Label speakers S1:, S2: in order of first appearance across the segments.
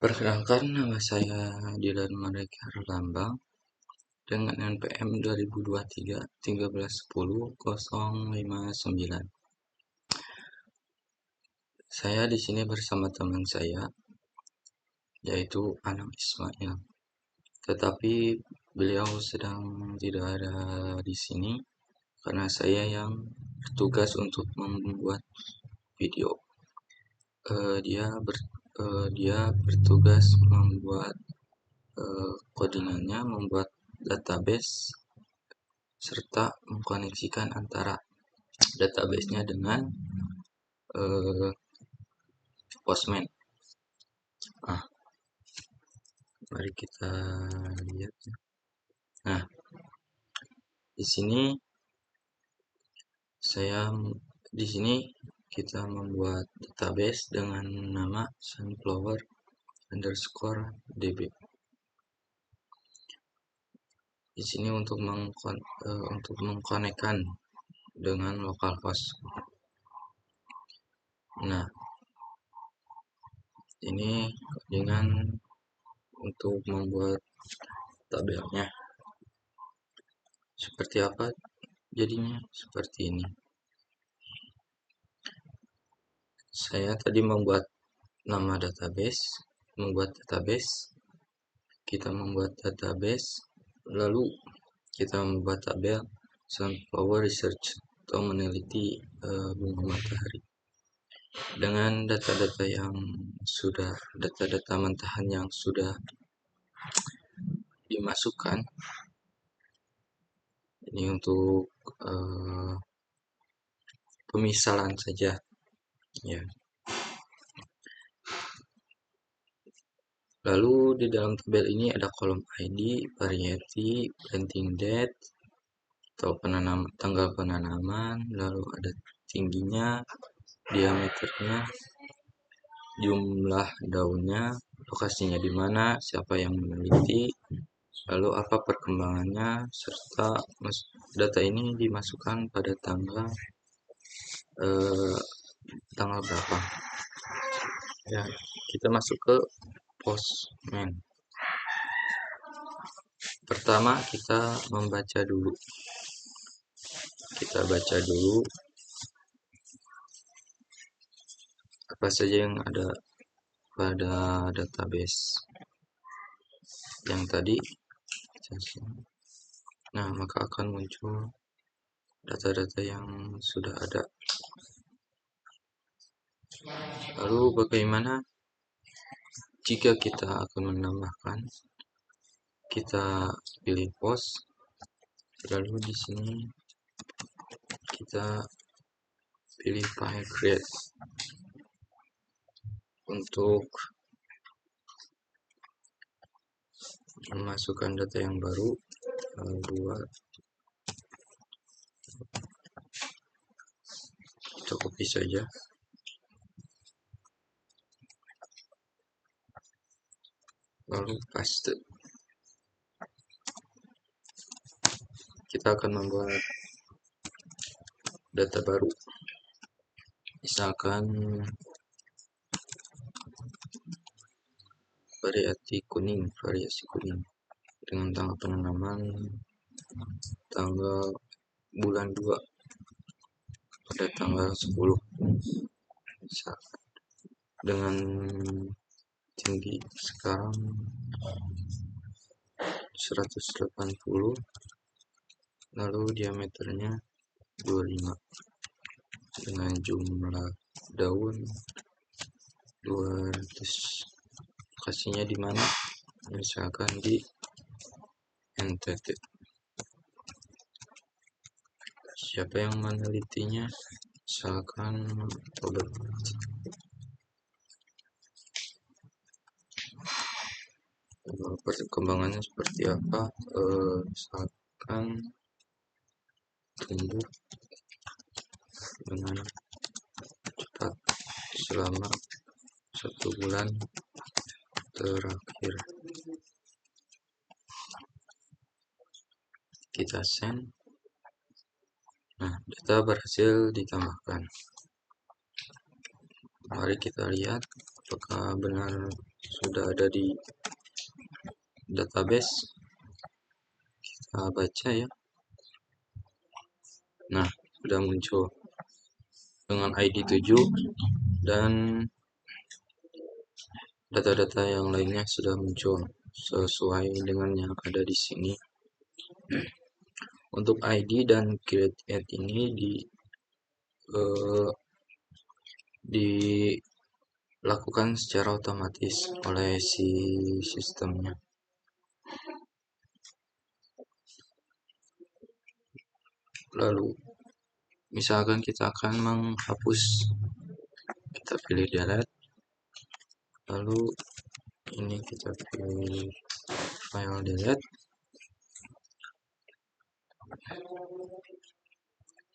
S1: Perkenalkan, nama saya Dilan Mardika Herlambang dengan NPM 2023 1310 059. Saya di sini bersama teman saya, yaitu Anang Ismail. Tetapi beliau sedang tidak ada di sini karena saya yang bertugas untuk membuat video. Dia bertugas membuat codingannya, membuat database serta mengkoneksikan antara database-nya dengan Postman. Mari kita lihat. Nah, di sini kita membuat database dengan nama sunflower_db. Di sini untuk mengkonekkan dengan localhost. Nah, ini dengan untuk membuat tabelnya. Seperti apa jadinya? Seperti ini. Saya tadi membuat nama database, kita membuat database, lalu kita membuat tabel sunflower research atau meneliti bunga matahari dengan data mentahan yang sudah dimasukkan. Ini untuk pemisalan saja, ya. Lalu di dalam tabel ini ada kolom ID, variety, planting date atau tanggal penanaman, lalu ada tingginya, diameternya, jumlah daunnya, lokasinya di mana, siapa yang meneliti, lalu apa perkembangannya, serta data ini dimasukkan pada tanggal berapa. Ya, kita masuk ke Postman. Pertama kita membaca dulu. Kita baca dulu apa saja yang ada pada database yang tadi. Nah, maka akan muncul data-data yang sudah ada. Lalu bagaimana jika kita akan menambahkan? Kita pilih post, lalu di sini kita pilih file create untuk memasukkan data yang baru. Buat kita copy saja, lalu paste. Kita akan membuat data baru, misalkan variasi kuning dengan tanggal penanaman tanggal bulan 2 pada tanggal 10, misalkan dengan tinggi sekarang 180, lalu diameternya 25, dengan jumlah daun 200. Lokasinya di mana? Misalkan di NTT. Siapa yang menelitinya? Misalkan Robert. Perkembangannya seperti apa? Misalkan tumbuh dengan cepat selama 1 bulan terakhir. Kita send. Nah, data berhasil ditambahkan. Mari kita lihat apakah benar sudah ada di database, kita baca ya. Nah, sudah muncul dengan ID 7 dan data-data yang lainnya sudah muncul sesuai dengan yang ada di sini. Untuk ID dan create ad ini dilakukan secara otomatis oleh si sistemnya. Lalu misalkan kita akan menghapus, kita pilih delete, lalu ini kita pilih file delete,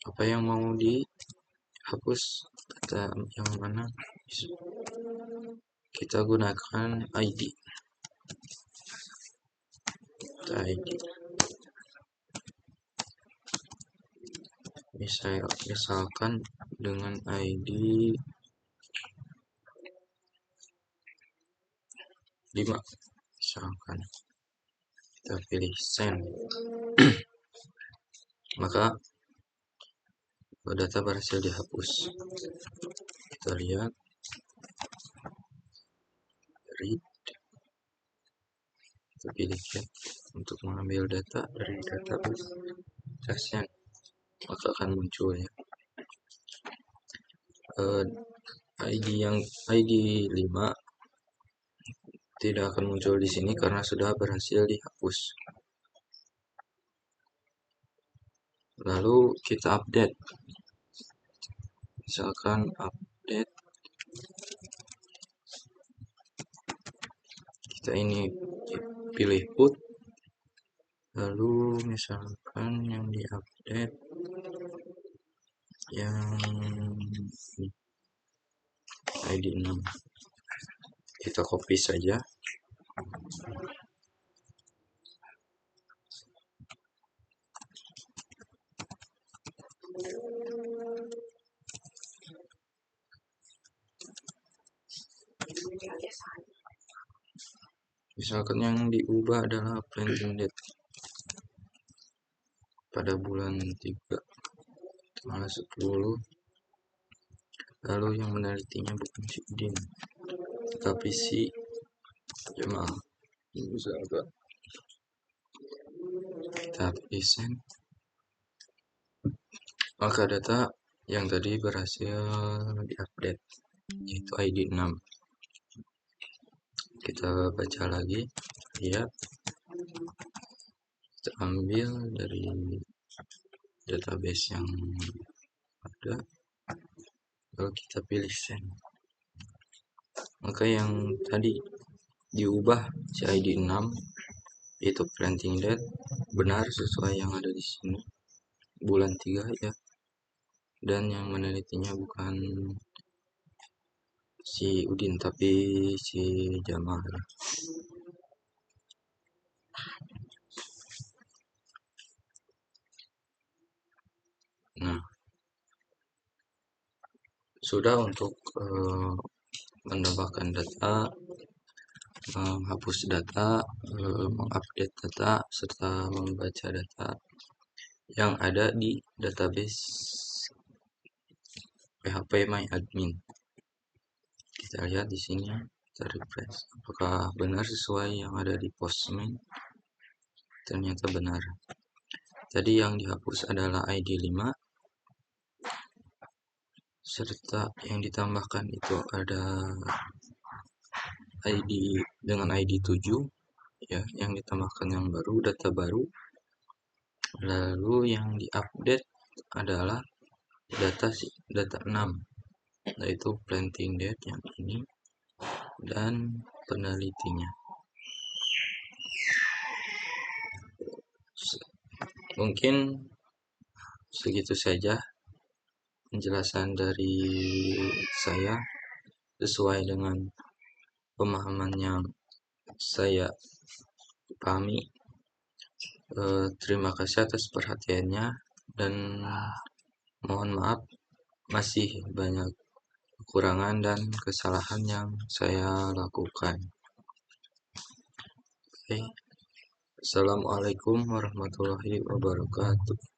S1: apa yang mau dihapus, data yang mana, kita gunakan ID. Misalkan dengan ID 5, misalkan kita pilih send, maka data berhasil dihapus. Kita lihat read, kita pilih get untuk mengambil data dari database, kita send, maka akan muncul ya. ID 5 tidak akan muncul di sini karena sudah berhasil dihapus. Lalu kita update, misalkan update, kita ini pilih put, lalu misalkan yang diupdate yang ID 6, kita copy saja. Misalkan yang diubah adalah planting date pada bulan 3 tanggal 10, lalu yang menelitinya bukan si Udin tapi si Jamal. Misalkan kita pilih send, maka data yang tadi berhasil diupdate, yaitu ID 6. Kita baca lagi, lihat, kita ambil dari database yang ada, lalu kita pilih send, maka yang tadi diubah si ID 6 itu planting date benar sesuai yang ada di sini, bulan 3 ya, dan yang menelitinya bukan si Udin tapi si Jamal. Nah, sudah untuk menambahkan data, menghapus data, mengupdate data, serta membaca data yang ada di database PHP My Admin. Kita lihat di sini, kita refresh apakah benar sesuai yang ada di Postman. Ternyata benar. Tadi yang dihapus adalah ID 5, serta yang ditambahkan itu ada ID dengan ID 7 ya, yang ditambahkan yang baru, data baru. Lalu yang diupdate adalah data 6, yaitu planting date yang ini dan penelitinya. Mungkin segitu saja penjelasan dari saya sesuai dengan pemahaman yang saya pahami. Terima kasih atas perhatiannya dan mohon maaf masih banyak kekurangan dan kesalahan yang saya lakukan. Oke. Assalamualaikum warahmatullahi wabarakatuh.